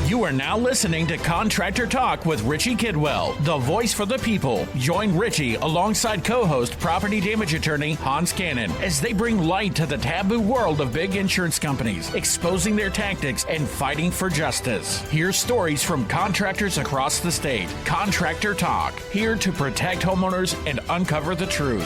You are now listening to Contractor Talk with Richie Kidwell, the voice for the people. Join Richie alongside co-host property damage attorney Hans Kennon as they bring light to the taboo world of big insurance companies, exposing their tactics and fighting for justice. Hear stories from contractors across the state. Contractor Talk, here to protect homeowners and uncover the truth.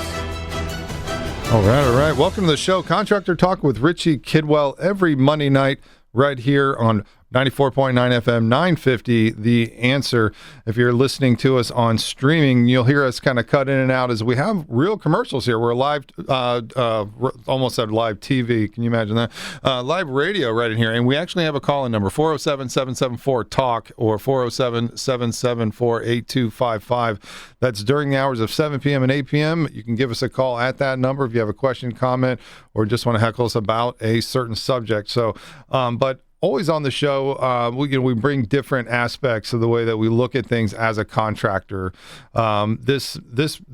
All right. Welcome to the show, Contractor Talk with Richie Kidwell, every Monday night right here on 94.9 FM, 950, The Answer. If you're listening to us on streaming, you'll hear us kind of cut in and out as we have real commercials here. We're live, almost said live TV. Can you imagine that? Live radio right in here. And we actually have a call-in number, 407-774-TALK or 407-774-8255. That's during the hours of 7 p.m. and 8 p.m. You can give us a call at that number if you have a question, comment, or just want to heckle us about a certain subject. So, but always on the show, we bring different aspects of the way that we look at things as a contractor. This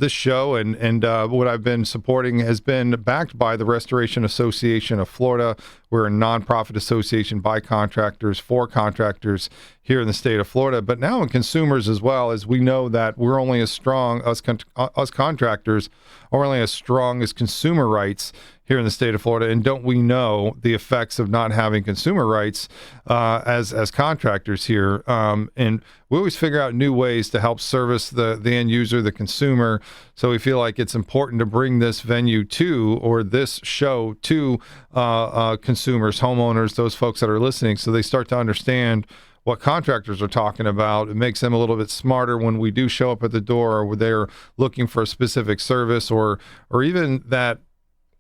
show and what I've been supporting has been backed by the Restoration Association of Florida. We're a nonprofit association by contractors for contractors here in the state of Florida, but now in consumers as well, as we know that we're only as strong, us contractors are only as strong as consumer rights here in the state of Florida. And don't we know the effects of not having consumer rights as contractors here? And we always figure out new ways to help service the end user, the consumer. So we feel like it's important to bring this venue to, or this show to consumers, homeowners, those folks that are listening, so they start to understand what contractors are talking about. It makes them a little bit smarter when we do show up at the door, or they're looking for a specific service, or even that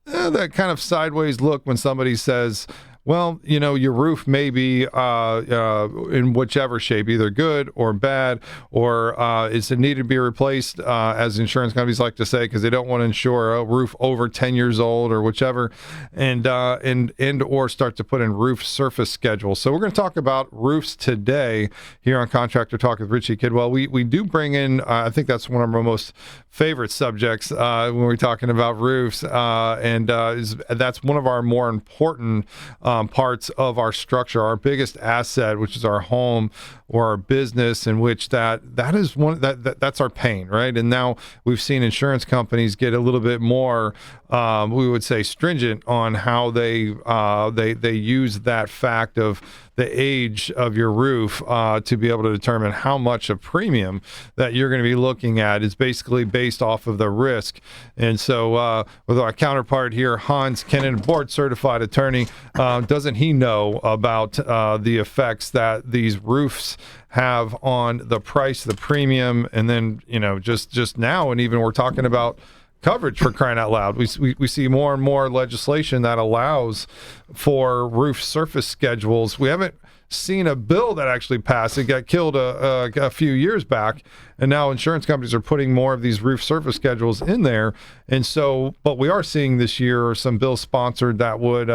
kind of sideways look when somebody says, well, you know, your roof may be in whichever shape, either good or bad, or is it needed to be replaced, as insurance companies like to say, because they don't want to insure a roof over 10 years old or whichever, and or start to put in roof surface schedules. So we're going to talk about roofs today here on Contractor Talk with Richie Kidwell. We do bring in, I think that's one of our most favorite subjects when we're talking about roofs, that's one of our more important parts of our structure, our biggest asset, which is our home or our business, in which that is that's our pain, right? And now we've seen insurance companies get a little bit more, we would say, stringent on how they use that fact of the age of your roof to be able to determine how much of premium that you're going to be looking at is basically based off of the risk. And so with our counterpart here, Hans Kennon, board certified attorney, doesn't he know about the effects that these roofs have on the price, the premium, and then, you know, just now, and even we're talking about coverage, for crying out loud. We see more and more legislation that allows for roof surface schedules. We haven't seen a bill that actually passed. It got killed a few years back, and now insurance companies are putting more of these roof surface schedules in there. And so, but we are seeing this year some bills sponsored that would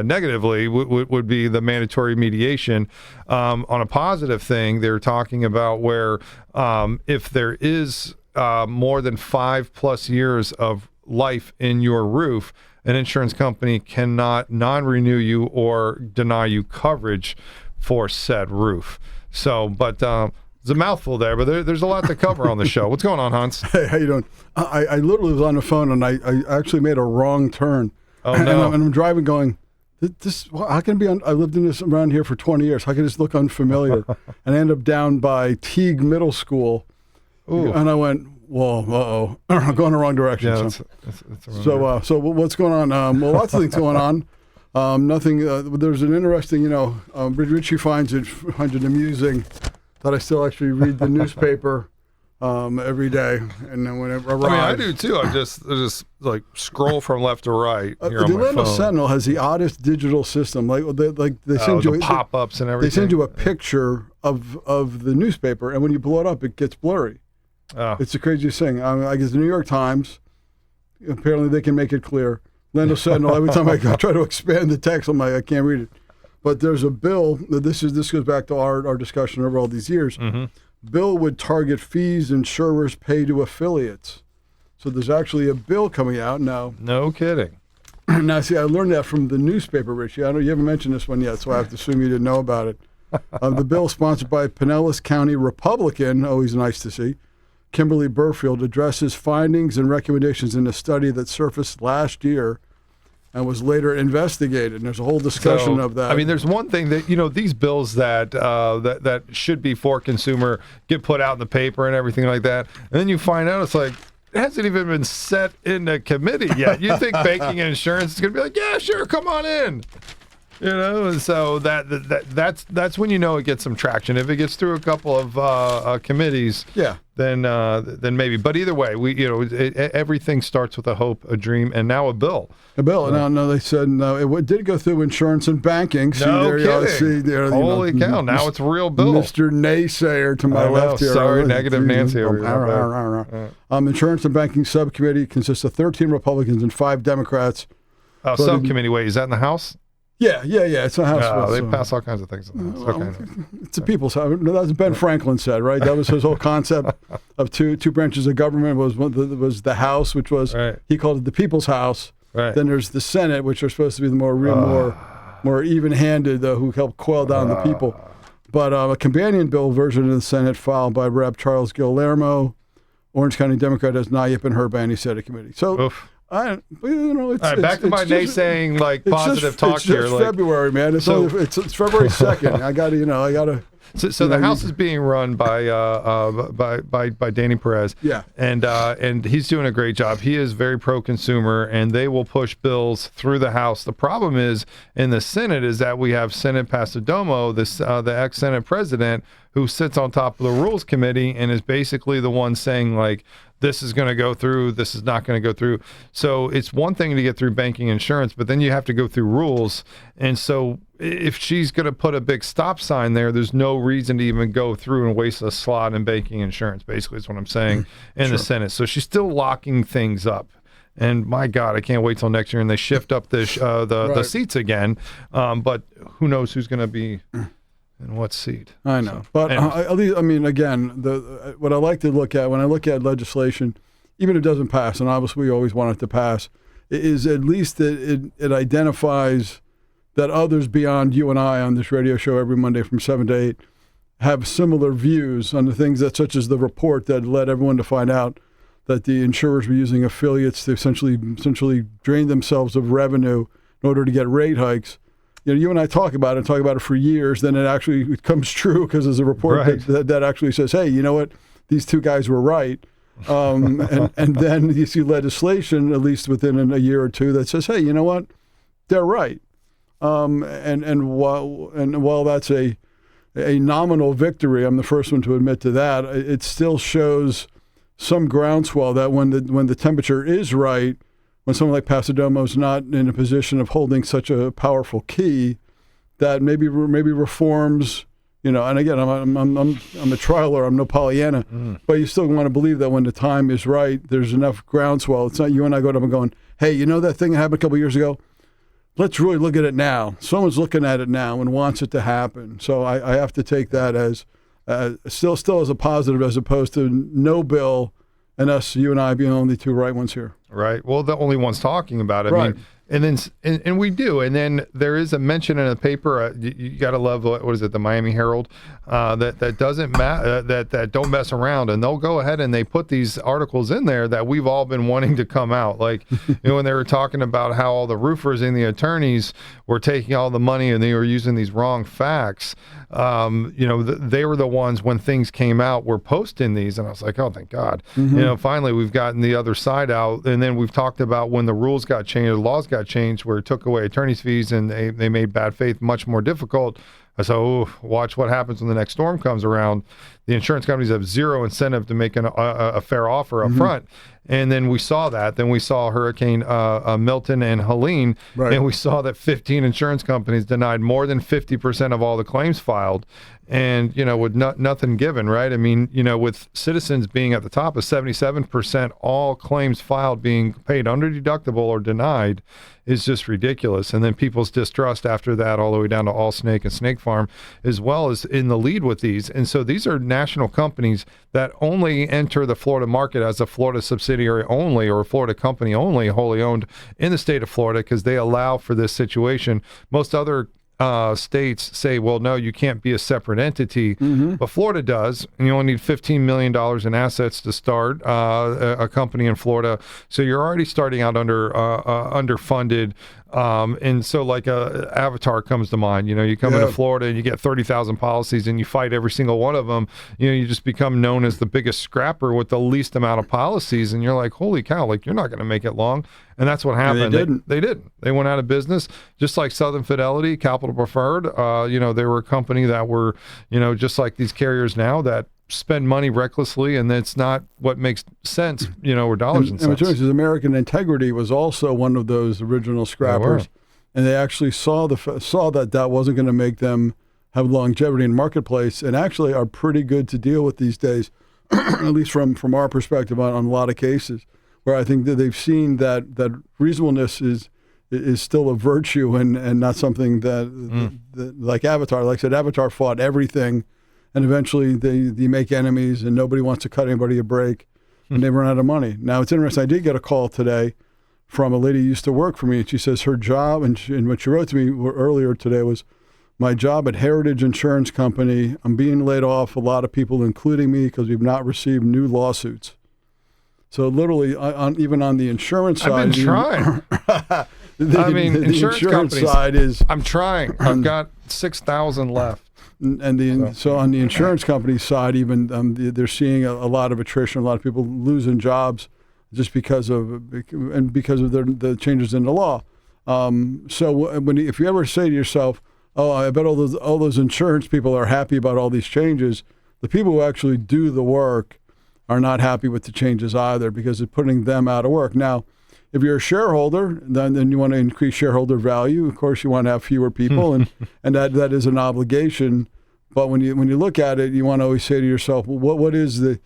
negatively would be the mandatory mediation. On a positive thing, they're talking about where if there is more than 5+ years of life in your roof, an insurance company cannot non-renew you or deny you coverage for said roof. So, but it's a mouthful there, but there's a lot to cover on the show. What's going on, Hans? Hey, how you doing? I literally was on the phone, and I actually made a wrong turn. Oh, no. And I'm driving going, how can it be I lived in this around here for 20 years. How can this look unfamiliar? And I ended up down by Teague Middle School. Ooh. And I went, whoa, I'm going the wrong direction. Yeah, so what's going on? Well, lots of things going on. Nothing. There's an interesting, Richie finds it amusing that I still actually read the newspaper every day, and then whenever I do too. I just like scroll from left to right. The Orlando Sentinel has the oddest digital system. They send you pop-ups and everything. They send you a picture of the newspaper, and when you blow it up, it gets blurry. Oh. It's the craziest thing. I guess the New York Times, apparently they can make it clear. Orlando Sentinel, every time I try to expand the text, I'm like, I can't read it. But there's a bill, this goes back to our discussion over all these years. Mm-hmm. Bill would target fees insurers pay to affiliates. So there's actually a bill coming out now. No kidding. Now, see, I learned that from the newspaper, Richie. I know you haven't mentioned this one yet, so I have to assume you didn't know about it. The bill, sponsored by Pinellas County Republican, always nice to see, Kimberly Burfield, addresses findings and recommendations in a study that surfaced last year and was later investigated. And there's a whole discussion of that. I mean, there's one thing that, these bills that that should be for consumer get put out in the paper and everything like that. And then you find out it's like, it hasn't even been set in the committee yet. You think banking and insurance is going to be like, yeah, sure, come on in. And so that's when it gets some traction. If it gets through a couple of committees, then maybe. But either way, everything starts with a hope, a dream, and now a bill. A bill. No, they said it did go through insurance and banking. Holy cow! Now it's a real bill. Mr. Naysayer to my left here. Sorry, negative Nancy. Insurance and banking subcommittee consists of 13 Republicans and 5 Democrats. Subcommittee. Wait, is that in the House? Yeah. It's a House. They pass all kinds of things in the House. It's a people's House. That's what Ben Franklin said, right? That was his whole concept of two branches of government. Was the House, which was he called it the People's House. Right. Then there's the Senate, which are supposed to be the more even-handed, who help quell down the people. But a companion bill version of the Senate filed by Rep. Charles Guillermo, Orange County Democrat, has not yet been heard by any Senate committee. So. Oof. Back to my naysaying, positive talk here. It's just February, man. It's February 2nd. I gotta. So the House is being run by Danny Perez. Yeah. And he's doing a great job. He is very pro-consumer, and they will push bills through the House. The problem is in the Senate is that we have Senate Pasadomo, the ex-Senate president, who sits on top of the Rules Committee and is basically the one saying, this is going to go through, this is not going to go through. So it's one thing to get through banking insurance, but then you have to go through rules. And so if she's going to put a big stop sign there's no reason to even go through and waste a slot in banking insurance, basically is what I'm saying, in the Senate. So she's still locking things up. And my God, I can't wait till next year and they shift up the seats again. But who knows who's going to be in what seat. I know. But at least, again, what I like to look at when I look at legislation, even if it doesn't pass, and obviously we always want it to pass, is at least it identifies that others beyond you and I on this radio show every Monday from 7 to 8 have similar views on the things such as the report that led everyone to find out that the insurers were using affiliates to essentially drain themselves of revenue in order to get rate hikes. You and I talk about it for years, then it comes true because there's a report that actually says, hey, you know what, these two guys were right. And then you see legislation, at least within a year or two, that says, hey, you know what, they're right. And while that's a nominal victory, I'm the first one to admit to that, it still shows some groundswell that when the temperature is right, when someone like Pasadomo is not in a position of holding such a powerful key, that maybe reforms, and again, I'm a trialer, I'm no Pollyanna, but you still want to believe that when the time is right, there's enough groundswell. It's not you and I go to them and going, hey, that thing that happened a couple of years ago? Let's really look at it now. Someone's looking at it now and wants it to happen. So I have to take that as still as a positive, as opposed to no bill and you and I being the only two right ones here. Right. Well, the only ones talking about it. Right. And we do. And then there is a mention in a paper. You got to love what is it? The Miami Herald that doesn't that don't mess around, and they'll go ahead and they put these articles in there that we've all been wanting to come out. Like when they were talking about how all the roofers and the attorneys were taking all the money and they were using these wrong facts. They were the ones when things came out were posting these, and I was like, oh, thank God. Finally we've gotten the other side out. And then we've talked about when the rules got changed, the laws got changed, where it took away attorney's fees and they made bad faith much more difficult. So watch what happens when the next storm comes around. The insurance companies have zero incentive to make a fair offer up front. And then we saw that. Then we saw Hurricane Milton and Helene, and we saw that 15 insurance companies denied more than 50% of all the claims filed. And, with nothing given, right? With Citizens being at the top of 77%, all claims filed being paid under deductible or denied is just ridiculous. And then people's distrust after that, all the way down to All Snake and Snake Farm, as well as in the lead with these. And so these are national companies that only enter the Florida market as a Florida subsidiary only, or a Florida company only, wholly owned in the state of Florida, because they allow for this situation. Most other states say, well, no, you can't be a separate entity, but Florida does, and you only need $15 million in assets to start a company in Florida. So you're already starting out underfunded. And so like Avatar comes to mind. You come into Florida and you get 30,000 policies and you fight every single one of them. You just become known as the biggest scrapper with the least amount of policies, and you're like, holy cow, like you're not going to make it long. And that's what happened. They didn't. They went out of business, just like Southern Fidelity, Capital Preferred. They were a company that were, just like these carriers now that spend money recklessly, and that's not what makes sense, or dollars and cents. And American Integrity was also one of those original scrappers, and they actually saw that wasn't going to make them have longevity in the marketplace, and actually are pretty good to deal with these days, at least from our perspective on a lot of cases, where I think that they've seen that reasonableness is still a virtue and not something that like Avatar. Like I said, Avatar fought everything. And eventually they make enemies, and nobody wants to cut anybody a break, and they run out of money. Now, it's interesting. I did get a call today from a lady who used to work for me, and she says her job, and what she wrote to me earlier today was, my job at Heritage Insurance Company, I'm being laid off, a lot of people, including me, because we've not received new lawsuits. So literally, even on the insurance side. I've been trying. The insurance side is. I'm trying. I've got 6,000 left. So on the insurance company side, even they're seeing a lot of attrition, a lot of people losing jobs just because of the changes in the law. So if you ever say to yourself, "Oh, I bet all those insurance people are happy about all these changes," the people who actually do the work are not happy with the changes either, because it's putting them out of work. Now, if you're a shareholder, then you want to increase shareholder value. Of course, you want to have fewer people, and that is an obligation. But when you look at it, you want to always say to yourself, well, what is the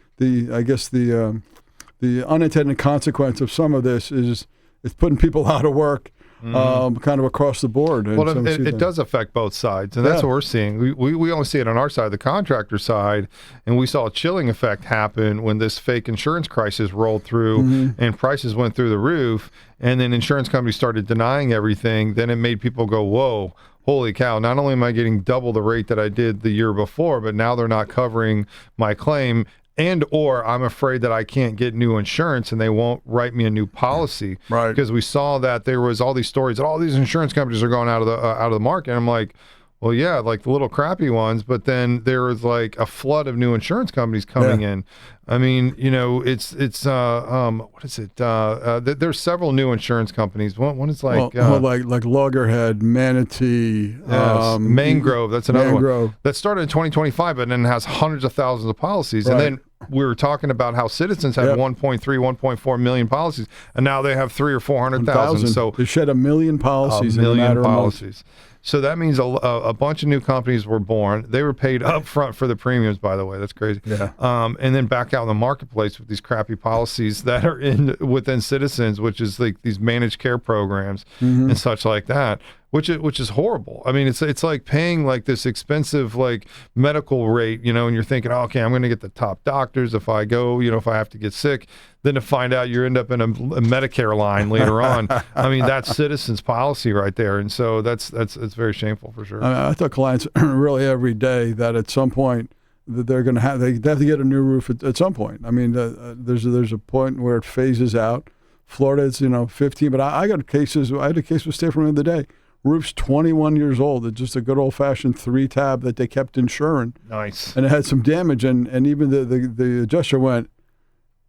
unintended consequence of some of this is it's putting people out of work. Kind of across the board. Well, it does affect both sides, and that's what we're seeing. We only see it on our side, the contractor side, and we saw a chilling effect happen when this fake insurance crisis rolled through and prices went through the roof, and then insurance companies started denying everything. Then it made people go, whoa, holy cow, not only am I getting double the rate that I did the year before, but now they're not covering my claim. And or I'm afraid that I can't get new insurance and they won't write me a new policy. Right. Because we saw that there was all these stories that all these insurance companies are going out of the market. And I'm like, well, yeah, like the little crappy ones, but then there was like a flood of new insurance companies coming in. I mean, it's what is it? There's several new insurance companies. One is like like Loggerhead, Manatee, Mangrove. That's another one that started in 2025, but then has hundreds of thousands of policies. Right. And then we were talking about how Citizens had 1.3, 1.4 million policies, and now they have 300,000 or 400,000. So they shed 1 million policies. In a matter of months. So that means a bunch of new companies were born. They were paid up front for the premiums, by the way. That's crazy. Yeah. And then back out in the marketplace with these crappy policies that are within Citizens, which is like these managed care programs and such like that, which is horrible. I mean, it's like paying like this expensive like medical rate, and you're thinking, oh, okay, I'm going to get the top doctors if I go, if I have to get sick. Then to find out you end up in a Medicare line later on. I mean, that's Citizens policy right there, and so that's very shameful for sure. I tell clients really every day that at some point that they have to get a new roof at some point. I mean, there's a point where it phases out. Florida, it's 15, but I got cases. I had a case with State Farm the other day. Roof's 21 years old. It's just a good old-fashioned 3-tab that they kept insuring. Nice. And it had some damage, and even the adjuster went,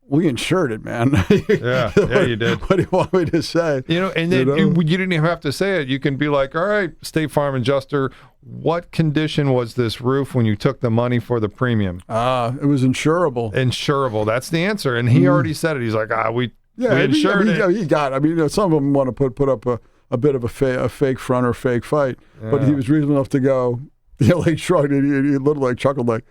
we insured it, man. Yeah, you did. What do you want me to say? And then you didn't even have to say it. You can be like, all right, State Farm adjuster, what condition was this roof when you took the money for the premium? It was insurable. Insurable. That's the answer. And he already said it. He's like, we insured it. He got it. I mean, some of them want to put up a bit of a fake front or fake fight, but he was reasonable enough to go. He shrugged and he literally chuckled like,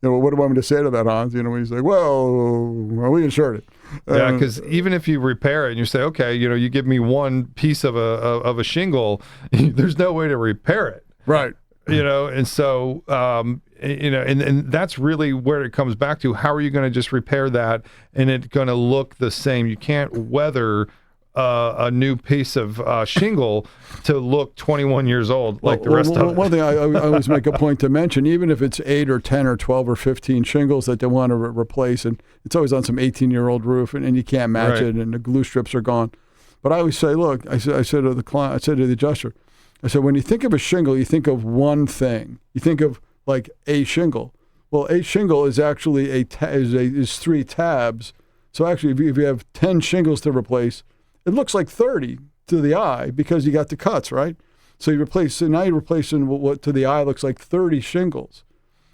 what do you want me to say to that, Hans? He's like, well, we insured it. Yeah, because even if you repair it and you say, okay, you give me one piece of a shingle, there's no way to repair it. Right. And so, and that's really where it comes back to. How are you going to just repair that and it's going to look the same? You can't weather a new piece of shingle to look 21 years old like the rest of it. One thing I always make a point to mention, even if it's 8 or 10 or 12 or 15 shingles that they want to replace, and it's always on some 18-year-old roof, and you can't match it, and the glue strips are gone. But I always say, look, I said to the client, I said to the adjuster, I said, when you think of a shingle, you think of one thing. You think of like a shingle. Well, a shingle is actually is 3 tabs. So actually, if you have 10 shingles to replace, it looks like 30 to the eye because you got the cuts, right? So now you're replacing what to the eye looks like 30 shingles.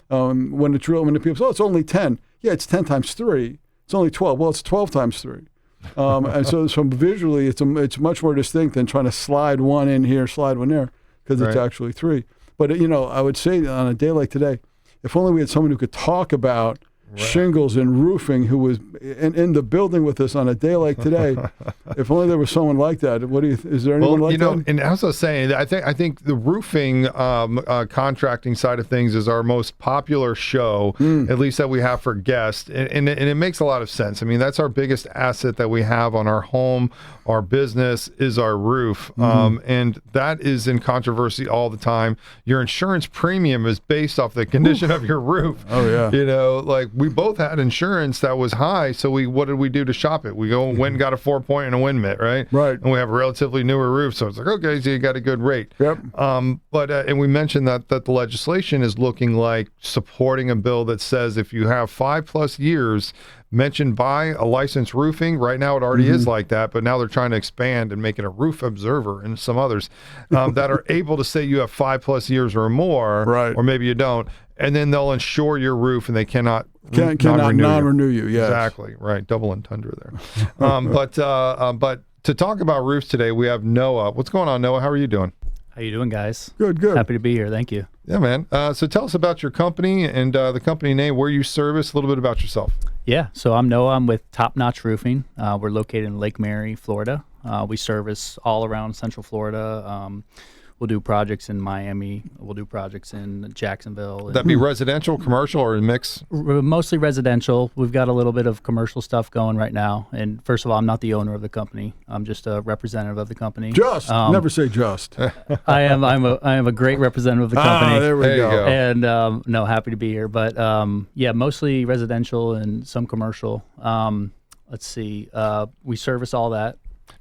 When the people say, oh, it's only 10. Yeah, it's 10 times 3. It's only 12. Well, it's 12 times 3. And so visually, it's much more distinct than trying to slide one in here, slide one there, because it's actually 3. But, I would say on a day like today, if only we had someone who could talk about shingles and roofing who was in the building with us on a day like today. If only there was someone like that. Is there anyone like that? And as I was saying, I think the roofing contracting side of things is our most popular show, at least that we have for guests, and it makes a lot of sense. I mean, that's our biggest asset that we have on our home, our business is our roof, and that is in controversy all the time. Your insurance premium is based off the condition of your roof. Oh yeah, like we both had insurance that was high, so what did we do to shop it? We went and got a 4-point and a wind mitt, right? Right. And we have a relatively newer roof, so it's like, okay, so you got a good rate. Yep. But and we mentioned that the legislation is looking like supporting a bill that says if you have 5+ years mentioned by a licensed roofing, right now it already is like that, but now they're trying to expand and make it a roof observer and some others that are able to say you have 5+ years or more, right, or maybe you don't, and then they'll insure your roof and they cannot non-renew you. Yes. Exactly, right. Double entendre there. But to talk about roofs today, we have Noah. What's going on, Noah? How are you doing? How you doing, guys? Good. Happy to be here. Thank you. Yeah, man. So tell us about your company and the company name, where you service, a little bit about yourself. Yeah, so I'm Noah. I'm with Top Notch Roofing. We're located in Lake Mary, Florida. We service all around Central Florida. We'll do projects in Miami. We'll do projects in Jacksonville. That be residential, commercial, or a mix? Mostly residential. We've got a little bit of commercial stuff going right now. And first of all, I'm not the owner of the company. I'm just a representative of the company. Never say just. I am a great representative of the company. There we go. And no, happy to be here. But yeah, mostly residential and some commercial. Let's see. We service all that.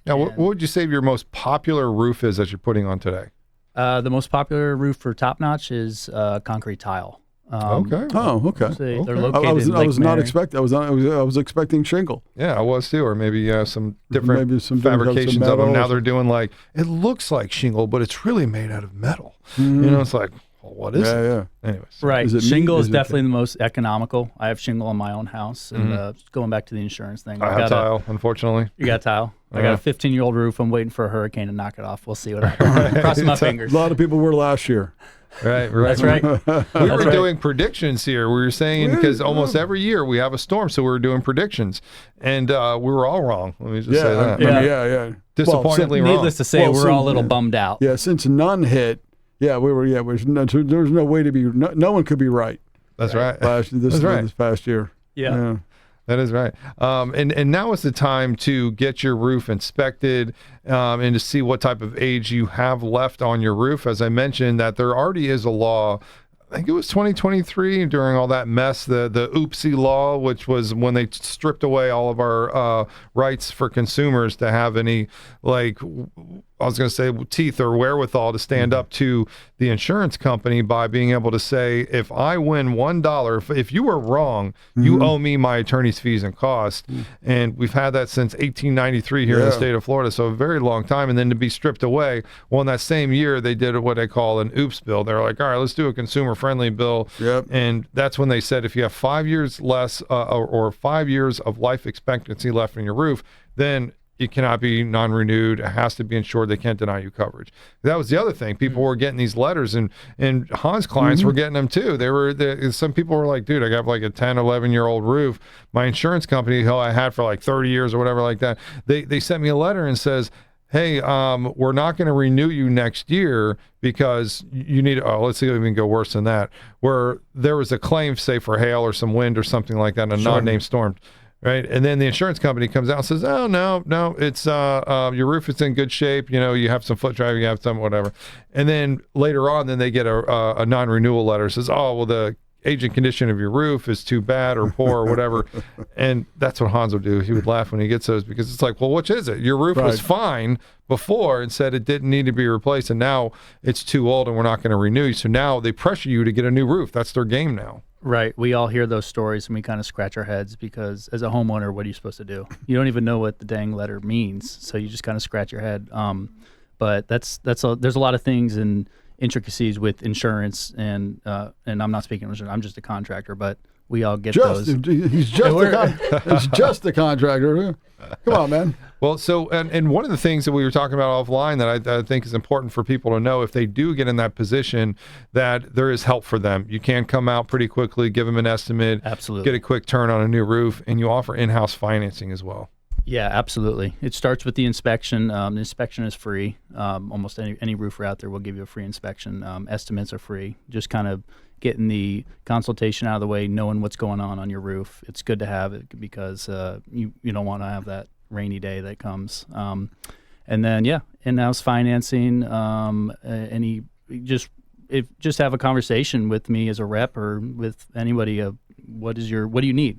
Now, what would you say your most popular roof is that you're putting on today? The most popular roof for Top Notch is concrete tile. Okay. Oh, okay. So they're located in Lake I was not Mary. expecting. I was expecting shingle. Yeah, I was too, or maybe some different Maybe some fabrications of them. metal. Now they're doing like, it looks like shingle, but it's really made out of metal. It's like, well, what is it? Yeah. Anyways. Right. Is it Shingle meat? is Is it- definitely the most economical. I have shingle on my own house. And going back to the insurance thing. I have tile, unfortunately. You got tile. I got a 15-year-old roof. I'm waiting for a hurricane to knock it off. We'll see what happens. Crossing my fingers. A lot of people were last year. Right. That's right. We were doing predictions here. We were saying, because almost every year we have a storm, so we were doing predictions. And we were all wrong. Let me just say that. Yeah. Disappointingly wrong. Needless to say, Well, we're all a little yeah. bummed out. Yeah, since none hit, there was no way to be. No one could be right. That's right. This past year. Yeah. That is right. And now is the time to get your roof inspected and to see what type of age you have left on your roof. As I mentioned, that there already is a law. I think it was 2023 during all that mess, the oopsie law, which was when they stripped away all of our rights for consumers to have any, like, I was going to say teeth or wherewithal to stand up to the insurance company by being able to say, if I win $1, if you were wrong, you owe me my attorney's fees and costs. And we've had that since 1893 here in the state of Florida, so a very long time. And then to be stripped away, well, in that same year, they did what they call an oops bill. They're like, all right, let's do a consumer-friendly bill. Yep. And that's when they said, if you have 5 years less or 5 years of life expectancy left in your roof, then it cannot be non-renewed. It has to be insured. They can't deny you coverage. That was the other thing. People were getting these letters, and Hans clients were getting them too. Some people were like, dude, I got like a 10, 11-year-old roof. My insurance company, who I had for like 30 years or whatever like that, they sent me a letter and says, hey, we're not going to renew you next year because you need, let's see if we can go worse than that, where there was a claim, say, for hail or some wind or something like that, a non-named storm. right? And then the insurance company comes out and says, oh, no, it's your roof is in good shape. You have some foot traffic, you have some whatever. And then later on, then they get a non-renewal letter says, oh, well, the aging condition of your roof is too bad or poor or whatever. And that's what Hans would do. He would laugh when he gets those, because it's like, well, which is it? Your roof was fine before and said it didn't need to be replaced, and now it's too old and we're not going to renew you. So now they pressure you to get a new roof. That's their game now. Right. We all hear those stories and we kind of scratch our heads, because as a homeowner, what are you supposed to do? You don't even know what the dang letter means, so you just kind of scratch your head. But there's a lot of things and intricacies with insurance, and I'm not speaking of insurance. I'm just a contractor, but we all get those. He's just a contractor. Come on, man. Well, so and one of the things that we were talking about offline that I think is important for people to know, if they do get in that position, that there is help for them. You can come out pretty quickly, give them an estimate, absolutely, get a quick turn on a new roof, and you offer in-house financing as well. Yeah, absolutely. It starts with the inspection. The inspection is free. Almost any roofer out there will give you a free inspection. Estimates are free. Just kind of getting the consultation out of the way, knowing what's going on your roof. It's good to have it, because you don't want to have that rainy day that comes. And then in-house financing. Just have a conversation with me as a rep or with anybody. What do you need?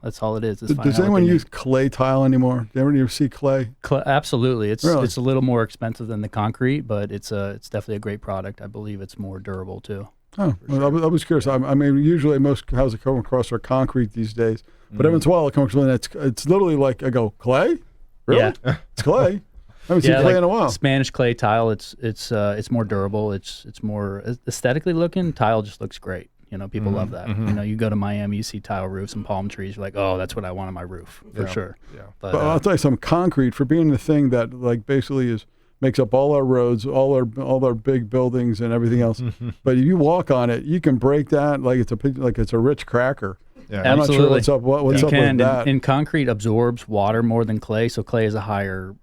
That's all it is. Does anyone use clay tile anymore? Do you ever see clay? Absolutely. It's really? It's a little more expensive than the concrete, but it's definitely a great product. I believe it's more durable too. Oh, well, I was curious. I mean, usually most houses I come across are concrete these days, but every once in a while I come across one that's literally like, I go, clay? Really? Yeah. It's clay. I haven't seen clay in a while. Spanish clay tile. It's more durable. It's more aesthetically looking. Tile just looks great. People love that. Mm-hmm. You go to Miami, you see tile roofs and palm trees. You're like, oh, that's what I want on my roof for sure. Yeah. But I'll tell you something. Concrete, for being the thing that like basically makes up all our roads, all our big buildings and everything else. But if you walk on it, you can break that like it's a rich cracker. Yeah. I'm absolutely. not sure what's up. What's up with that? And concrete absorbs water more than clay, so clay is higher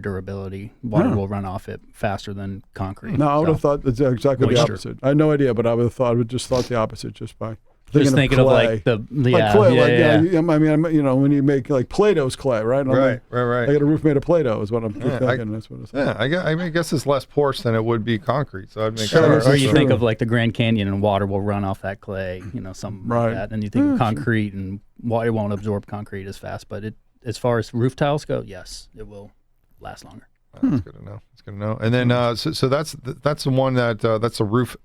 durability. Water will run off it faster than concrete. No, I would have thought it's exactly Moisture. the opposite. I had no idea, but I would have just thought the opposite just by thinking of like the clay. I mean, when you make like Play-Doh's clay, right? Right. I got a roof made of Play-Doh is what I'm thinking. That's what it's yeah, I guess it's less porous than it would be concrete, so I'd make sure. sense. Or you think of like the Grand Canyon and water will run off that clay, something like that. And you think of concrete and water won't absorb concrete as fast. But as far as roof tiles go, yes, it will last longer. That's good to know. That's good to know. And then so that's the one that's a roof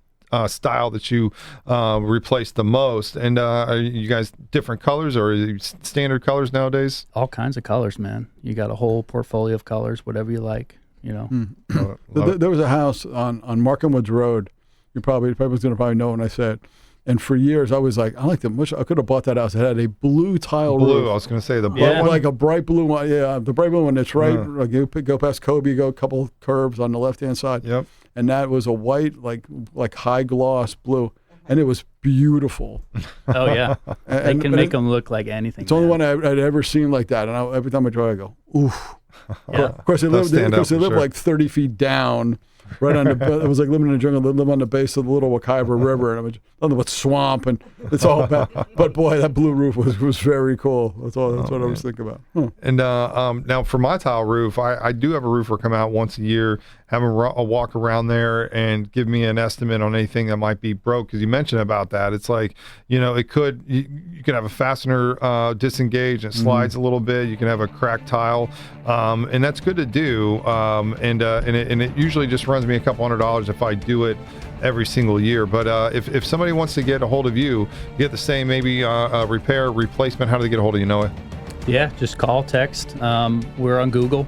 style that you replace the most. And are you guys different colors, or are you standard colors nowadays? All kinds of colors, man. You got a whole portfolio of colors, whatever you like. There was a house on Markham Woods Road. You probably was going to probably know when I say it. And for years, I was like, I like them. I could have bought that house. It had a blue tile roof. I was going to say the blue one. Like a bright blue one. Yeah, the bright blue one. That's right. Like you go past Kobe, you go a couple curves on the left-hand side. Yep. And that was a white, like high gloss blue. And it was beautiful. Oh, yeah. They can make them look like anything. It's the only one I'd ever seen like that. And every time I drive, I go, oof. Yeah. Of course, they lived like 30 feet down. Right on the, it was like living in the jungle. They live on the base of the Little Wakaiba River, and it was nothing but swamp, and it's all bad. But boy, that blue roof was very cool. That's what I was thinking about. And now for my tile roof, I do have a roofer come out once a year, have a walk around there, and give me an estimate on anything that might be broke. Because you mentioned about that, it's like it could you can have a fastener disengage and it slides a little bit. You can have a cracked tile, and that's good to do. And it usually just runs me a couple $100 if I do it every single year. But if somebody wants to get a hold of you, get the same maybe repair, replacement, how do they get a hold of you, Noah? Yeah, just call, text. We're on Google.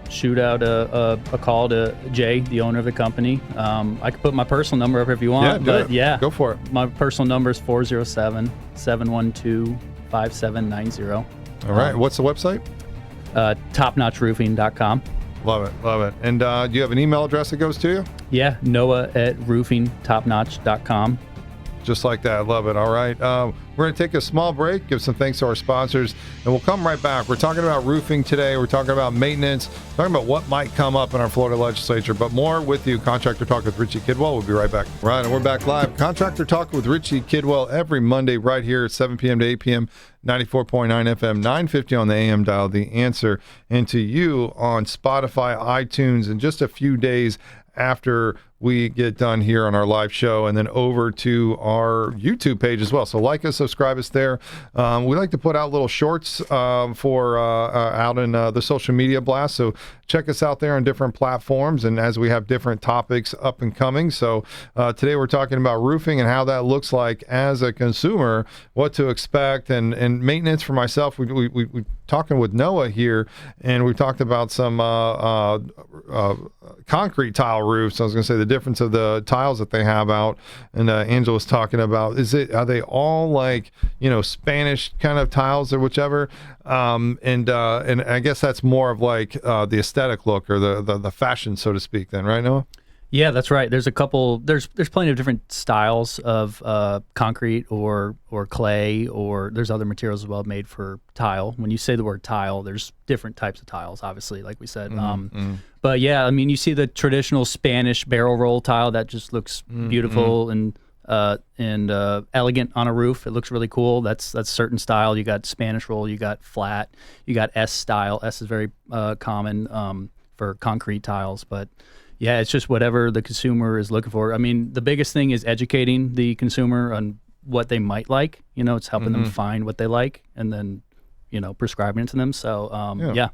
Shoot out a call to Jay, the owner of the company. I could put my personal number up if you want. Go for it. My personal number is 407-712-5790. All right. What's the website? topnotchroofing.com. Love it. And do you have an email address that goes to you? Yeah, Noah@roofingtopnotch.com. Just like that. I love it. All right. We're going to take a small break, give some thanks to our sponsors, and we'll come right back. We're talking about roofing today. We're talking about maintenance, talking about what might come up in our Florida legislature, but more with you. Contractor Talk with Richie Kidwell. We'll be right back. Right, and we're back live. Contractor Talk with Richie Kidwell every Monday right here at 7 p.m. to 8 p.m., 94.9 FM, 950 on the AM dial, The Answer, and to you on Spotify, iTunes, in just a few days after we get done here on our live show, and then over to our YouTube page as well. So like us, subscribe us there. We like to put out little shorts for out in the social media blast. So check us out there on different platforms, and as we have different topics up and coming. So today we're talking about roofing and how that looks like as a consumer, what to expect, and maintenance for myself. We talking with Noah here, and we talked about some concrete tile roofs. I was going to say the difference of the tiles that they have out, and Angela was talking about, are they all like, Spanish kind of tiles or whichever, and I guess that's more of like the aesthetic look or the fashion, so to speak, then, right, Noah? Yeah, that's right. There's a couple. There's plenty of different styles of concrete or clay, or there's other materials as well made for tile. When you say the word tile, there's different types of tiles, obviously, like we said. But yeah, I mean, you see the traditional Spanish barrel roll tile that just looks beautiful and elegant on a roof. It looks really cool. That's certain style. You got Spanish roll, you got flat, you got S style. S is very common for concrete tiles, but yeah, it's just whatever the consumer is looking for. I mean, the biggest thing is educating the consumer on what they might like. It's helping them find what they like, and then, prescribing it to them. So, yeah.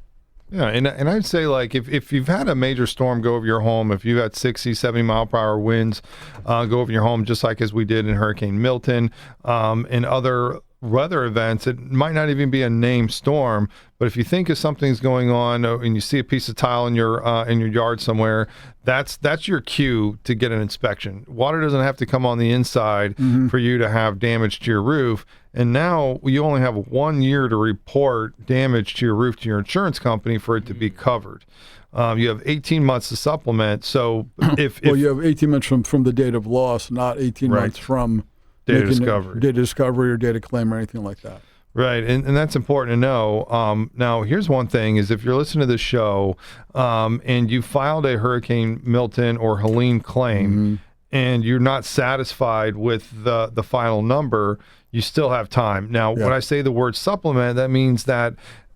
Yeah, and I'd say, like, if you've had a major storm go over your home, if you've had 60, 70 mile per hour winds go over your home, just like as we did in Hurricane Milton, and other weather events, it might not even be a named storm, but if you think of something's going on and you see a piece of tile in your yard somewhere, that's your cue to get an inspection. Water doesn't have to come on the inside for you to have damage to your roof. And now you only have 1 year to report damage to your roof to your insurance company for it to be covered. You have 18 months to supplement. So if you have 18 months from the date of loss, not 18 months from data discovery or data claim or anything like that. Right, and that's important to know. Now, here's one thing, is if you're listening to this show and you filed a Hurricane Milton or Helene claim and you're not satisfied with the final number, you still have time. Now, when I say the word supplement, that means that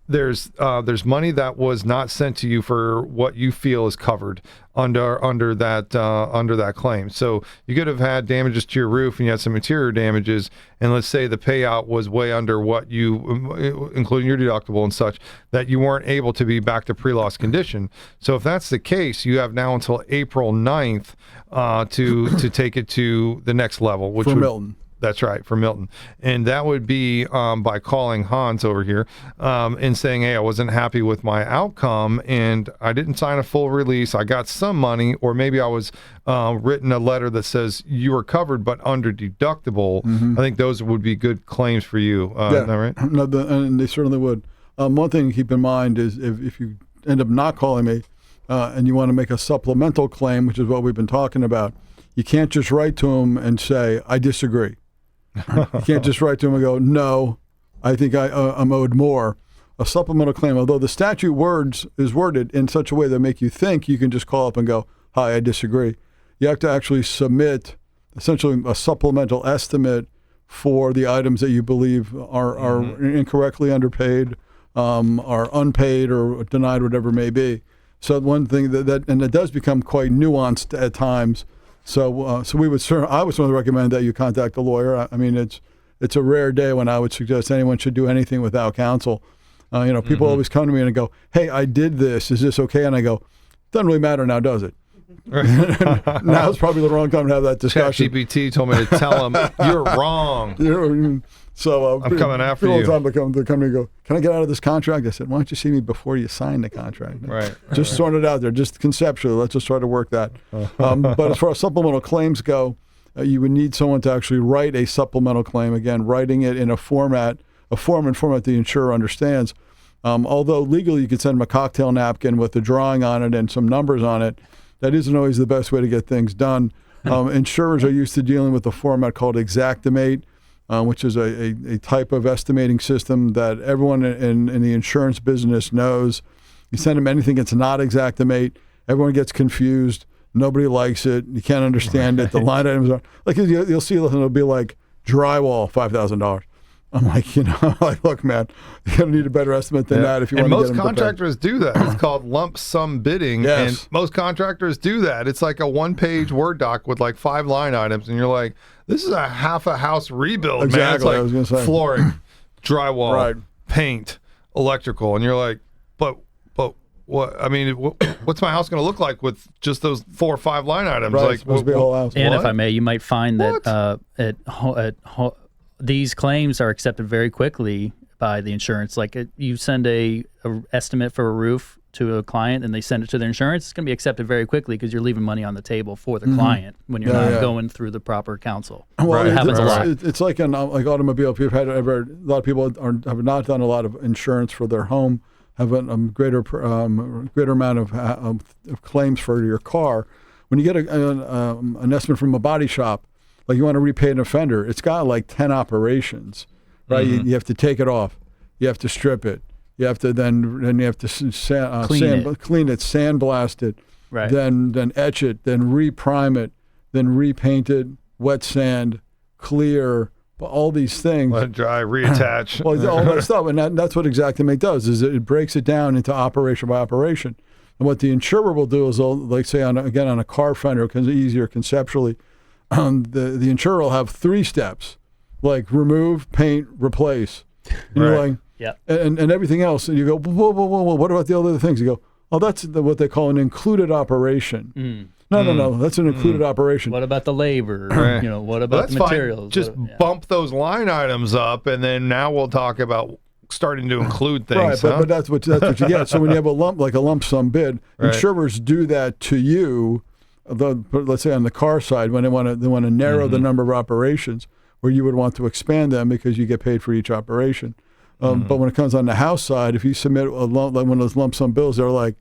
there's money that was not sent to you for what you feel is covered under that claim. So you could have had damages to your roof and you had some interior damages, and let's say the payout was way under what you, including your deductible and such, that you weren't able to be back to pre-loss condition. So if that's the case, you have now until April 9th to take it to the next level, which for Milton. That's right, for Milton. And that would be by calling Hans over here and saying, hey, I wasn't happy with my outcome and I didn't sign a full release. I got some money, or maybe I was written a letter that says you were covered but under deductible. I think those would be good claims for you. Isn't that right? No, and they certainly would. One thing to keep in mind is if you end up not calling me and you want to make a supplemental claim, which is what we've been talking about, you can't just write to them and say, I disagree. You can't just write to them and go, no, I think I'm owed more. A supplemental claim, although the statute is worded in such a way that make you think you can just call up and go, hi, I disagree. You have to actually submit essentially a supplemental estimate for the items that you believe are incorrectly underpaid, are unpaid or denied, whatever it may be. So one thing that and it does become quite nuanced at times. So we would I would certainly recommend that you contact a lawyer. I mean, it's a rare day when I would suggest anyone should do anything without counsel. People always come to me and go, hey, I did this. Is this okay? And I go, doesn't really matter now, does it? Now's probably the wrong time to have that discussion. ChatGPT told me to tell him, you're wrong. So I'm coming after you. All the time they come to me and go, can I get out of this contract? I said, why don't you see me before you sign the contract? Right. Just throwing it out there, just conceptually. Let's just try to work that. But as far as supplemental claims go, you would need someone to actually write a supplemental claim. Again, writing it in a form and format the insurer understands. Although legally you could send them a cocktail napkin with a drawing on it and some numbers on it, that isn't always the best way to get things done. Insurers are used to dealing with a format called Xactimate, which is a type of estimating system that everyone in the insurance business knows. You send them anything that's not Xactimate, everyone gets confused. Nobody likes it. You can't understand it. The line items are like you'll see it'll be like drywall $5,000. I'm like, look, man, you're gonna need a better estimate than that if you want to get them. And most contractors do that. It's called lump sum bidding, and most contractors do that. It's like a one-page Word doc with like 5 line items, and you're like, this is a half a house rebuild, man. It's like I was gonna say. Flooring, drywall, paint, electrical, and you're like, but what? I mean, what's my house going to look like with just those 4 or 5 line items? Right, supposed to be a whole house. And if I may, you might find that these claims are accepted very quickly by the insurance. Like you send a estimate for a roof to a client and they send it to their insurance, it's going to be accepted very quickly because you're leaving money on the table for the client when you're not going through the proper counsel. Well, it happens a lot. It's like an automobile. If you've had a lot of people have not done a lot of insurance for their home, have a greater amount of claims for your car. When you get an estimate from a body shop, like you want to repaint an offender, it's got like 10 operations, right? You have to take it off, you have to strip it, you have to then you have to clean it, sandblast it, right? Then etch it, then reprime it, then repaint it, wet sand, clear. All these things. Let it dry, reattach. Well, all that stuff. And that's what Xactimate does, is it breaks it down into operation by operation. And what the insurer will do is they'll, like say, on a car fender, because it's easier conceptually, the insurer will have 3 steps, like remove, paint, replace. And you're like, and everything else. And you go, whoa, what about the other things? You go, oh, that's what they call an included operation. No, that's an included operation. What about the labor? Right. What about the materials? Just bump those line items up, and then now we'll talk about starting to include things. Right, but that's what you get. So when you have a lump sum bid, insurers do that to you. Let's say on the car side, when they want to narrow the number of operations, where you would want to expand them because you get paid for each operation. But when it comes on the house side, if you submit one of those lump sum bills, they're like,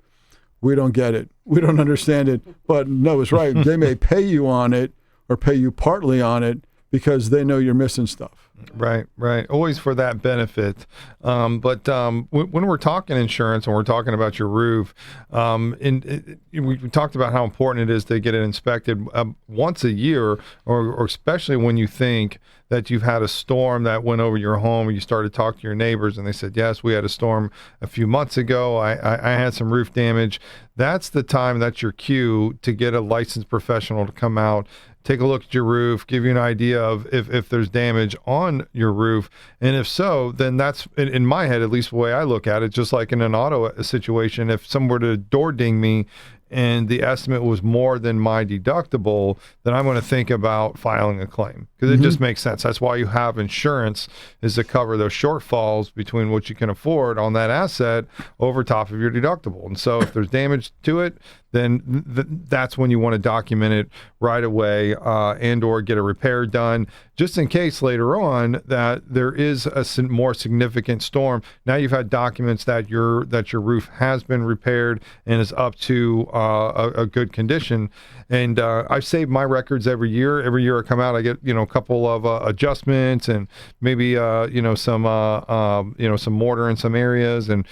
we don't get it. We don't understand it. But no, it's right. They may pay you on it or pay you partly on it because they know you're missing stuff. Right. Always for that benefit. But when we're talking insurance and we're talking about your roof, we talked about how important it is to get it inspected once a year, or especially when you think that you've had a storm that went over your home and you started talking to your neighbors and they said, yes, we had a storm a few months ago. I had some roof damage. That's the time, that's your cue to get a licensed professional to come out, take a look at your roof, give you an idea of if there's damage on your roof. And if so, then that's, in my head, at least the way I look at it, just like in an auto situation, if someone were to door ding me and the estimate was more than my deductible, then I'm going to think about filing a claim, because it just makes sense. That's why you have insurance, is to cover those shortfalls between what you can afford on that asset over top of your deductible. And so if there's damage to it, then that's when you want to document it right away, and or get a repair done, just in case later on that there is a more significant storm. Now you've had documents that your roof has been repaired and is up to a good condition. And I've saved my records every year. Every year I come out, I get a couple of adjustments and maybe some mortar in some areas and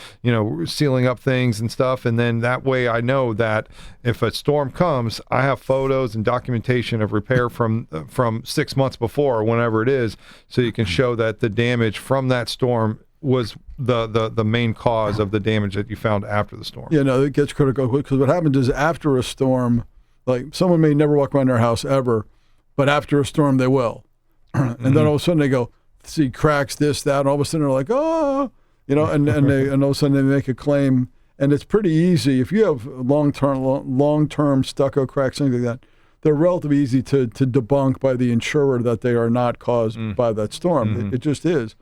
sealing up things and stuff. And then that way I know that if a storm comes, I have photos and documentation of repair from 6 months before or whenever it is, so you can show that the damage from that storm was the main cause of the damage that you found after the storm. Yeah, no, it gets critical because what happens is after a storm, like someone may never walk around their house ever, but after a storm they will. And then all of a sudden they go, see cracks, this, that, and all of a sudden they're like, oh, and all of a sudden they make a claim. And it's pretty easy. If you have long-term stucco cracks, things like that, they're relatively easy to debunk by the insurer that they are not caused by that storm. It just is.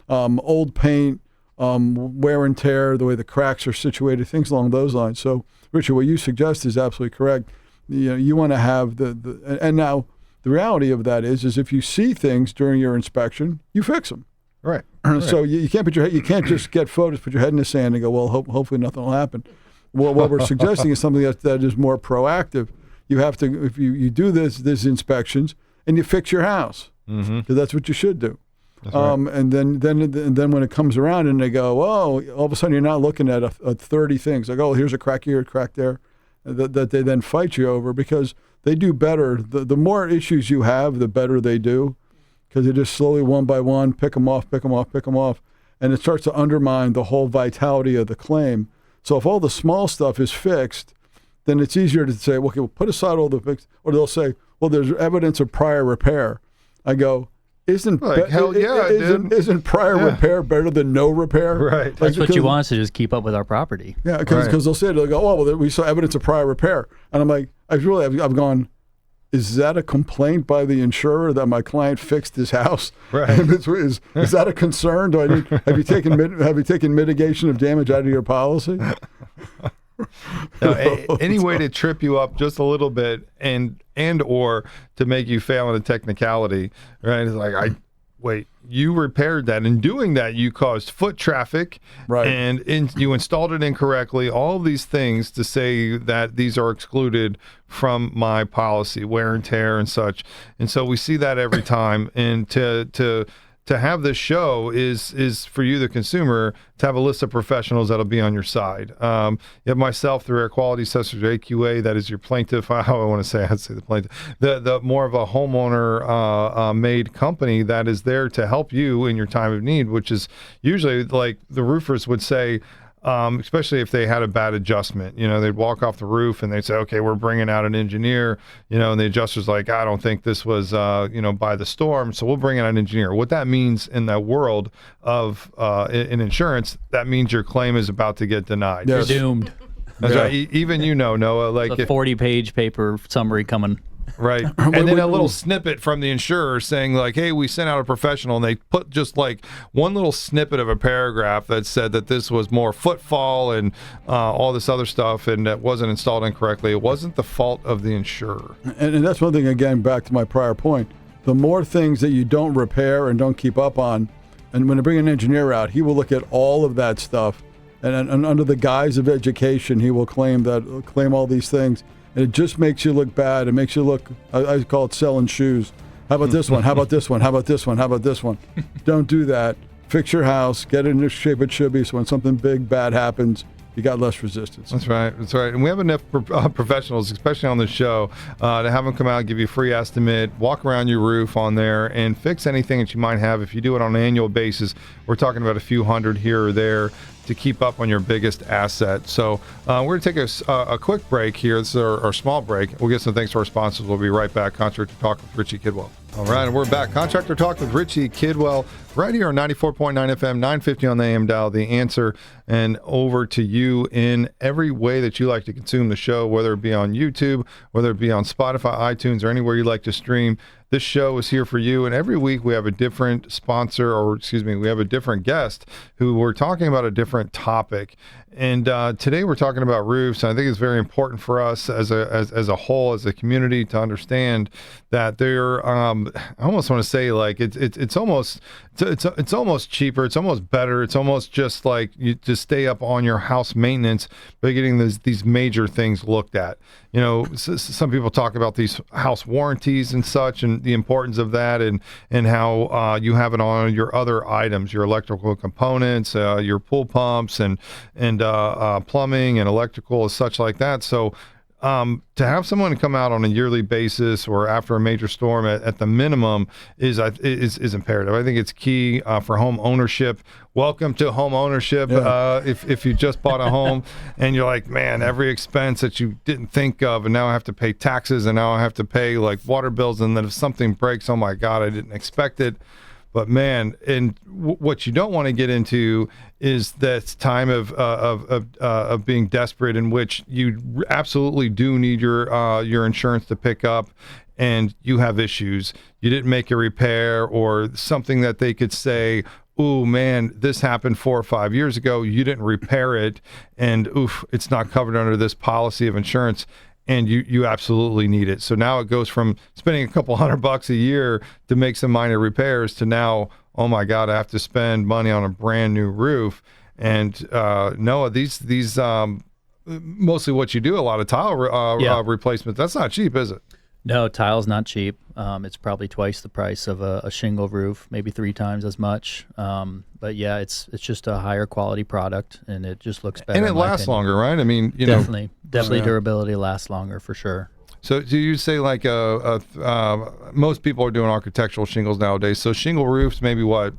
Old paint, wear and tear, the way the cracks are situated, things along those lines. So, Richard, what you suggest is absolutely correct. You want to have and now the reality of that is if you see things during your inspection, you fix them. Right. So you can't you can't just get photos, put your head in the sand and go, well, hopefully nothing will happen. Well, what we're suggesting is something that is more proactive. you have to, if you do this inspections and you fix your house, because that's what you should do. That's right. And then when it comes around and they go, oh, all of a sudden you're not looking at 30 things. Like, oh, here's a crack here, a crack there, that they then fight you over, because they do better. The more issues you have, the better they do, because they just slowly, one by one, pick them off, and it starts to undermine the whole vitality of the claim. So if all the small stuff is fixed, then it's easier to say, okay, we'll put aside all the fix, or they'll say, well, there's evidence of prior repair. I go, isn't prior repair better than no repair? Right. That's what you want us to just keep up with our property. Yeah, because they'll say, they'll go, oh, well, we saw evidence of prior repair. And I'm like, I've gone, is that a complaint by the insurer that my client fixed his house? Right. Is that a concern? Have you taken mitigation of damage out of your policy? Any way to trip you up just a little bit and or to make you fail in a technicality, right? It's like, wait, you repaired that. In doing that, you caused foot traffic, right? And you installed it incorrectly. All of these things to say that these are excluded from my policy, wear and tear and such. And so we see that every time. And to have this show is for you, the consumer, to have a list of professionals that'll be on your side. You have myself through Air Quality Assessors, AQA, that is your plaintiff. I'd say the plaintiff. The more of a homeowner made company that is there to help you in your time of need, which is usually like the roofers would say, especially if they had a bad adjustment, they'd walk off the roof and they'd say, okay, we're bringing out an engineer, and the adjuster's like, I don't think this was, by the storm, so we'll bring in an engineer. What that means in the world of in insurance, that means your claim is about to get denied. You're doomed. That's right. Even Noah, like a 40-page paper summary coming. Right. And then a little snippet from the insurer saying like, hey, we sent out a professional, and they put just like one little snippet of a paragraph that said that this was more footfall and all this other stuff, and that wasn't installed incorrectly. It wasn't the fault of the insurer. And that's one thing, again, back to my prior point. The more things that you don't repair and don't keep up on, and when they bring an engineer out, he will look at all of that stuff, and under the guise of education, he will claim all these things. And it just makes you look bad. It makes you look, I call it selling shoes. How about this one? How about this one? How about this one? How about this one? Don't do that. Fix your house. Get it in the shape it should be, so when something big, bad happens, you got less resistance. That's right. And we have enough professionals, especially on the show, to have them come out, give you a free estimate, walk around your roof on there, and fix anything that you might have. If you do it on an annual basis, we're talking about a few hundred here or there to keep up on your biggest asset. So we're going to take a quick break here. This is our small break. We'll get some thanks to our sponsors. We'll be right back. Contractor Talk with Richie Kidwell. All right, and we're back. Contractor Talk with Richie Kidwell right here on 94.9 FM, 950 on the AM dial. The Answer, and over to you in every way that you like to consume the show, whether it be on YouTube, whether it be on Spotify, iTunes, or anywhere you like to stream. This show is here for you, and every week we have a different sponsor, we have a different guest who we're talking about a different topic. And today we're talking about roofs. And I think it's very important for us as a whole, as a community, to understand that they're. I almost want to say like it's almost cheaper. It's almost better. It's almost just like you to stay up on your house maintenance by getting these major things looked at. Some people talk about these house warranties and such, and the importance of that, and how you have it on your other items, your electrical components, your pool pumps, and plumbing and electrical and such like that. So to have someone come out on a yearly basis or after a major storm at the minimum is imperative. I think it's key for home ownership. Welcome to home ownership. Yeah. If you just bought a home and you're like, man, every expense that you didn't think of, and now I have to pay taxes, and now I have to pay like water bills, and then if something breaks, oh my God, I didn't expect it. But man, and what you don't want to get into is that time of being desperate, in which you absolutely do need your insurance to pick up, and you have issues. You didn't make a repair, or something that they could say, "Ooh, man, this happened 4 or 5 years ago. You didn't repair it, and oof, it's not covered under this policy of insurance." And you absolutely need it. So now it goes from spending a couple $100 a year to make some minor repairs to now, oh my God, I have to spend money on a brand new roof. And Noah, these mostly what you do, a lot of tile replacement. That's not cheap, is it? No, tile's not cheap. It's probably twice the price of a shingle roof, maybe 3 times as much. But yeah, it's just a higher quality product, and it just looks better. And it lasts longer, right? I mean, you definitely know, durability lasts longer for sure. So do you say like most people are doing architectural shingles nowadays? So shingle roofs, maybe what,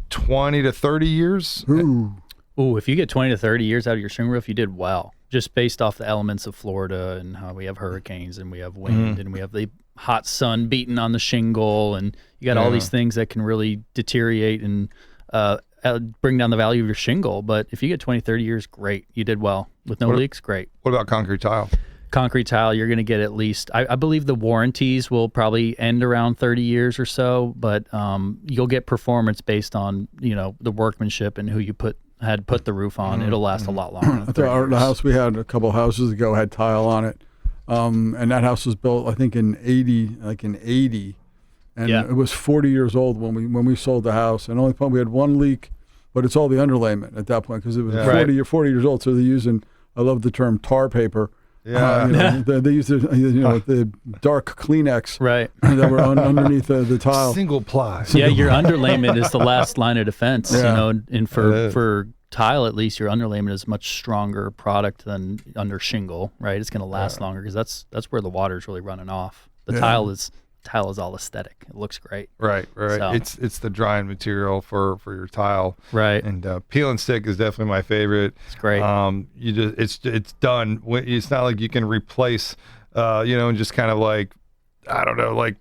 20 to 30 years? Ooh, if you get 20 to 30 years out of your shingle roof, you did well. Just based off the elements of Florida and how we have hurricanes and we have wind and we have the hot sun beating on the shingle, and you got all these things that can really deteriorate and bring down the value of your shingle. But if you get 20, 30 years, great. You did well. With no leaks, great. What about concrete tile? Concrete tile, you're going to get at least, I believe the warranties will probably end around 30 years or so, but you'll get performance based on, the workmanship and who you had put the roof on. It'll last a lot longer. The house we had a couple of houses ago had tile on it, and that house was built, I think, in 80, and it was 40 years old when we sold the house, and only we had one leak, but it's all the underlayment at that point because it was 40 years old. So they're using, I love the term tar paper. Yeah, they use the dark Kleenex that were underneath the tile. Single ply. Yeah, your underlayment is the last line of defense. And for tile, at least your underlayment is a much stronger product than under shingle. Right, it's going to last longer because that's where the water's really running off. The tile is all aesthetic. It looks great. Right. So, it's the drying material for your tile. Right. And peel and stick is definitely my favorite. It's great. It's done. It's not like you can replace, and just kind of like, I don't know, like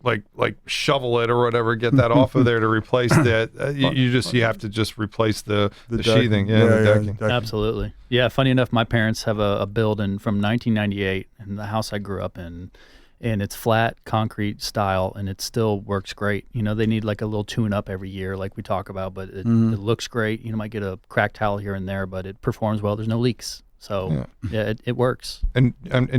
shovel it or whatever, get that off of there to replace that. You have to just replace the sheathing. The decking. Absolutely. Yeah. Funny enough, my parents have a building from 1998 in the house I grew up in. And it's flat concrete style, and it still works great. They need like a little tune-up every year, like we talk about, but it looks great. Might get a cracked tile here and there, but it performs well. There's no leaks. So, it works. And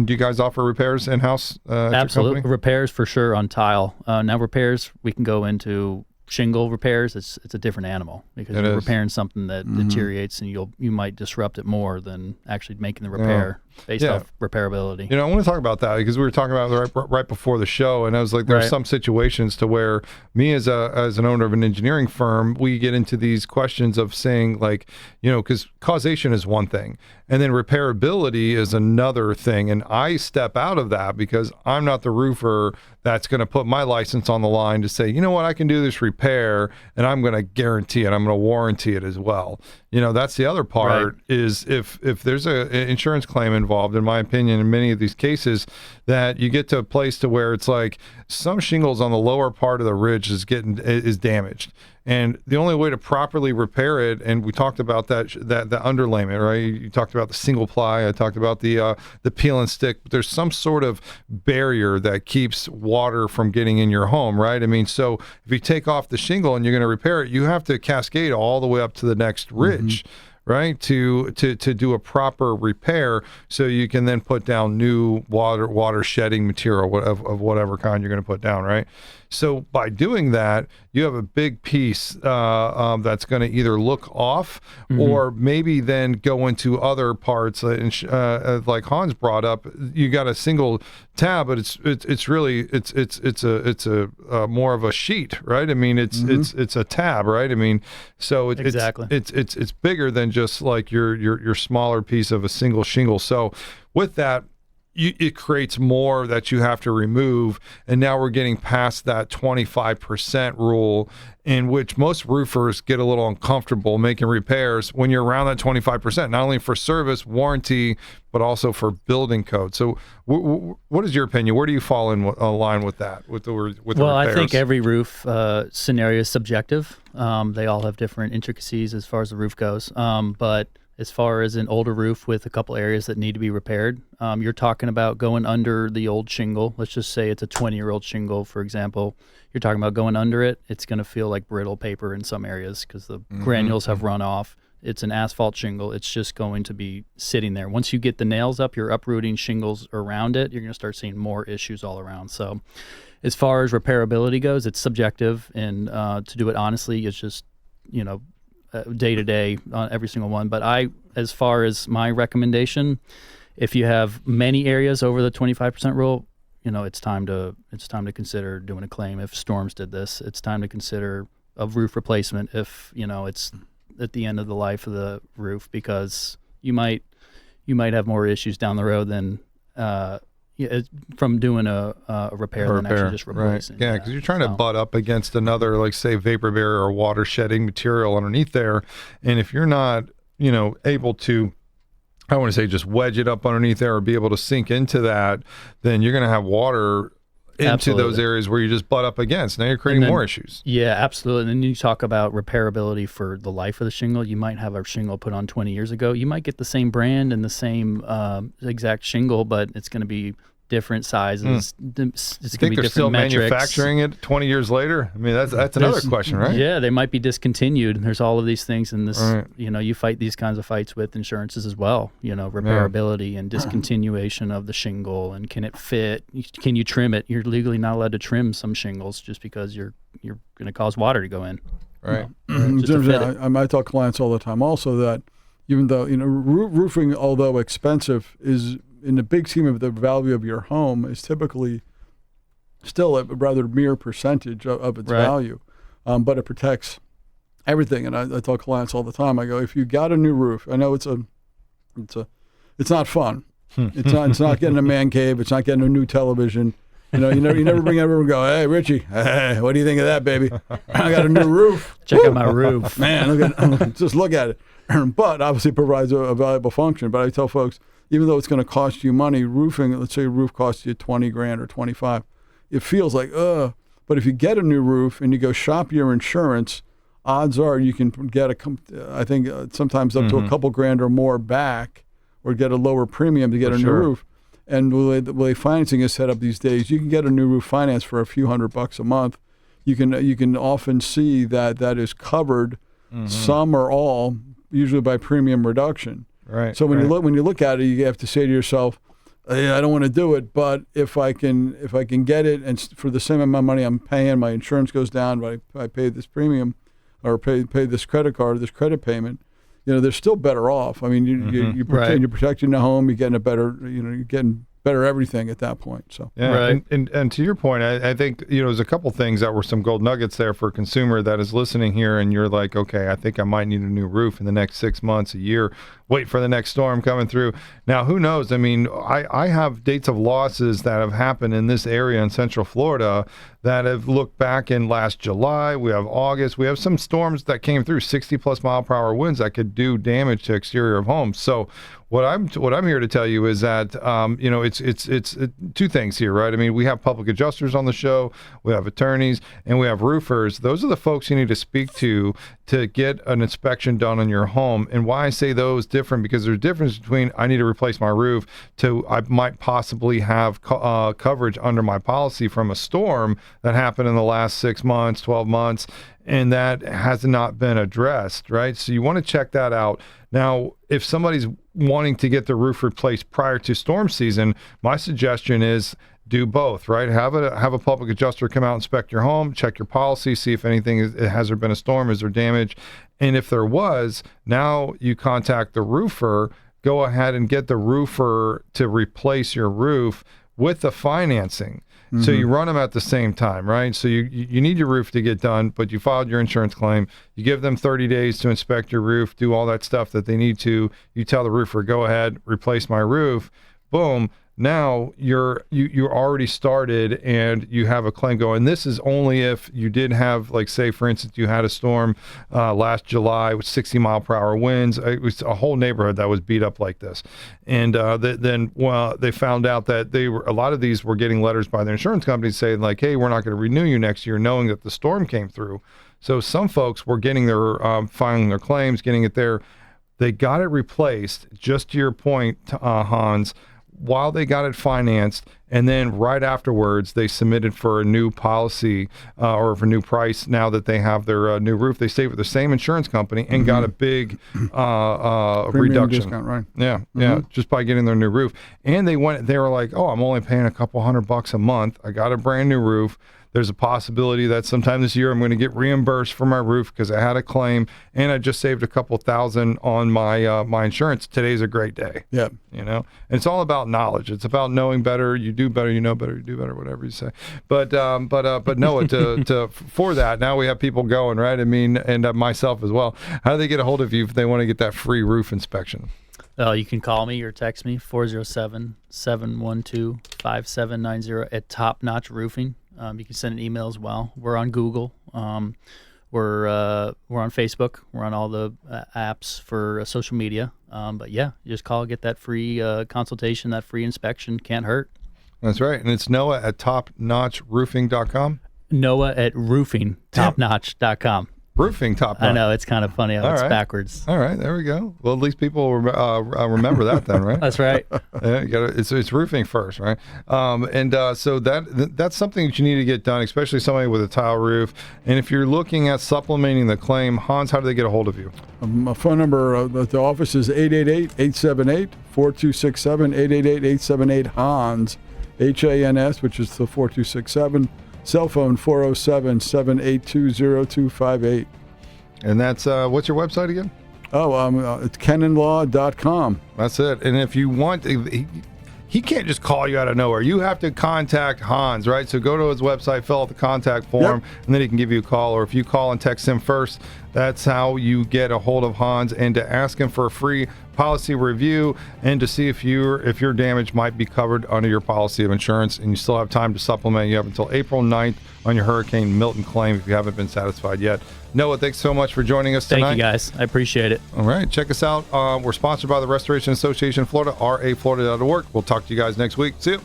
do you guys offer repairs in-house at Absolutely. your company? Repairs for sure on tile. Now repairs, we can go into shingle repairs. It's a different animal because you're repairing something that deteriorates, and you might disrupt it more than actually making the repair based off repairability. I want to talk about that because we were talking about it right before the show, and I was like, there are some situations to where me as an owner of an engineering firm, we get into these questions of saying like, because causation is one thing, and then repairability is another thing, and I step out of that because I'm not the roofer that's going to put my license on the line to say, I can do this repair, and I'm going to guarantee it, I'm going to warranty it as well. That's the other part is if there's an insurance claim involved, in my opinion, in many of these cases, that you get to a place to where it's like some shingles on the lower part of the ridge is damaged. And the only way to properly repair it, and we talked about that the underlayment, right? You talked about the single ply. I talked about the peel and stick. But there's some sort of barrier that keeps water from getting in your home, right? I mean, so if you take off the shingle and you're going to repair it, you have to cascade all the way up to the next ridge. Right, to do a proper repair, so you can then put down new water shedding material of whatever kind you're going to put down. Right, so by doing that, you have a big piece that's going to either look off or maybe then go into other parts. Like Hans brought up, you got a single tab, but it's really a more of a sheet, right? I mean, it's a tab, right? I mean, so it's bigger than just like your smaller piece of a single shingle. So with that, it creates more that you have to remove, and now we're getting past that 25% rule, in which most roofers get a little uncomfortable making repairs when you're around that 25%, not only for service, warranty, but also for building code. So what is your opinion? Where do you fall in line with that, with the repairs? I think every roof scenario is subjective. They all have different intricacies as far as the roof goes, but as far as an older roof with a couple areas that need to be repaired, you're talking about going under the old shingle. Let's just say it's a 20-year-old shingle, for example. You're talking about going under it. It's going to feel like brittle paper in some areas because the granules have run off. It's an asphalt shingle. It's just going to be sitting there. Once you get the nails up, you're uprooting shingles around it. You're going to start seeing more issues all around. So as far as repairability goes, it's subjective. And to do it honestly, it's just, day to day on every single one. But I as far as my recommendation, if you have many areas over the 25% rule, it's time to consider doing a claim. If storms did this, it's time to consider a roof replacement if it's at the end of the life of the roof, because you might have more issues down the road than from doing a repair than actually just replacing. Right. Yeah, because you're trying to butt up against another, like say, vapor barrier or water shedding material underneath there, and if you're not able to, I want to say, just wedge it up underneath there or be able to sink into that, then you're going to have water into those areas where you just butt up against. Now you're creating more issues. Yeah, absolutely. And then you talk about repairability for the life of the shingle. You might have a shingle put on 20 years ago. You might get the same brand and the same exact shingle, but it's going to be different sizes. It's going to be different still metrics. Manufacturing it 20 years later? I mean, that's another question, right? Yeah, they might be discontinued. There's all of these things in this. You fight these kinds of fights with insurances as well. Repairability and discontinuation of the shingle, and can it fit? Can you trim it? You're legally not allowed to trim some shingles just because you're going to cause water to go in. Right. I tell clients all the time also that even though roofing, although expensive, is in the big scheme of the value of your home, is typically still a rather mere percentage of its value, but it protects everything. And I tell clients all the time, I go, if you got a new roof, I know it's not fun. It's not getting a man cave. It's not getting a new television. You never bring everyone and go, hey, Richie, hey, what do you think of that, baby? I got a new roof. Check out my roof. Man, just look at it. But obviously it provides a valuable function. But I tell folks, even though it's going to cost you money, roofing, let's say a roof costs you $20,000 or $25,000, it feels like, but if you get a new roof and you go shop your insurance, odds are you can get I think sometimes up to a couple grand or more back, or get a lower premium to get a new roof. And the way financing is set up these days, you can get a new roof financed for a few $100 a month. You can often see that is covered, some or all, usually by premium reduction. Right. So when you look at it, you have to say to yourself, I don't want to do it, but if I can get it, and for the same amount of money I'm paying, my insurance goes down, but I pay this premium, or pay this credit card, this credit payment, they're still better off. I mean, you're protecting the home, you're getting a better, you're getting better everything at that point. So and to your point, I think there's a couple things that were some gold nuggets there for a consumer that is listening here, and you're like, okay, I think I might need a new roof in the next 6 months, a year. Wait for the next storm coming through. Now, who knows? I mean, I have dates of losses that have happened in this area in Central Florida that have looked back in last July. We have August. We have some storms that came through, 60+ mile per hour winds that could do damage to exterior of homes. So what I'm here to tell you is that it's two things here, right? I mean, we have public adjusters on the show, we have attorneys, and we have roofers. Those are the folks you need to speak to get an inspection done on your home. And why I say those different, because there's a difference between I need to replace my roof to I might possibly have coverage under my policy from a storm that happened in the last 6 months, 12 months, and that has not been addressed, right? So you want to check that out. Now, if somebody's wanting to get the roof replaced prior to storm season, my suggestion is do both, right? Have a public adjuster come out, inspect your home, check your policy, see if anything has there been a storm, is there damage? And if there was, now you contact the roofer, go ahead and get the roofer to replace your roof with the financing. So you run them at the same time, right? So you need your roof to get done, but you filed your insurance claim. You give them 30 days to inspect your roof, do all that stuff that they need to. You tell the roofer, go ahead, replace my roof. Boom. Now you're already started and you have a claim going. This is only if you did have, like, say, for instance, you had a storm last July with 60 mile per hour winds. It was a whole neighborhood that was beat up like this. And then they found out that a lot of these were getting letters by their insurance companies saying, like, hey, we're not going to renew you next year, knowing that the storm came through. So some folks were getting their filing their claims, getting it there. They got it replaced, just to your point, Hans, while they got it financed, and then right afterwards they submitted for a new policy or for a new price. Now that they have their new roof, they stayed with the same insurance company and got a big reduction. Discount, right? Yeah, just by getting their new roof. And they were like, oh, I'm only paying a couple $100 a month. I got a brand new roof. there's a possibility that sometime this year I'm going to get reimbursed for my roof because I had a claim and I just saved a couple $1,000 on my insurance. Today's a great day. Yeah. And it's all about knowledge. It's about knowing better. You do better, you know better, you do better, whatever you say. But Noah, for that, now we have people going, right? I mean, and myself as well. How do they get a hold of you if they want to get that free roof inspection? You can call me or text me, 407-712-5790 at Top Notch Roofing. You can send an email as well. We're on Google. We're on Facebook. We're on all the apps for social media. But yeah, you just call, get that free consultation, that free inspection. Can't hurt. That's right. And it's Noah at topnotchroofing.com. Noah at roofingtopnotch.com. Roofing top notch. I know, it's kind of funny how it's backwards. All right, there we go. Well, at least people remember that then, right? That's right. Yeah, it's roofing first, right? So that's something that you need to get done, especially somebody with a tile roof. And if you're looking at supplementing the claim, Hans, how do they get a hold of you? My phone number at the office is 888-878-4267, 888-878-HANS, HANS, which is the 4267. Cell phone 407-782-0258. And that's what's your website again? It's KennonLaw.com. That's it. And if you want, he can't just call you out of nowhere. You have to contact Hans, right? So go to his website, fill out the contact form, and then he can give you a call. Or if you call and text him first, that's how you get a hold of Hans, and to ask him for a free policy review and to see if your damage might be covered under your policy of insurance, and you still have time to supplement. You have until April 9th on your Hurricane Milton claim if you haven't been satisfied yet. Noah, thanks so much for joining us tonight. Thank you, guys. I appreciate it. All right. Check us out. We're sponsored by the Restoration Association of Florida, raflorida.org. We'll talk to you guys next week. See you.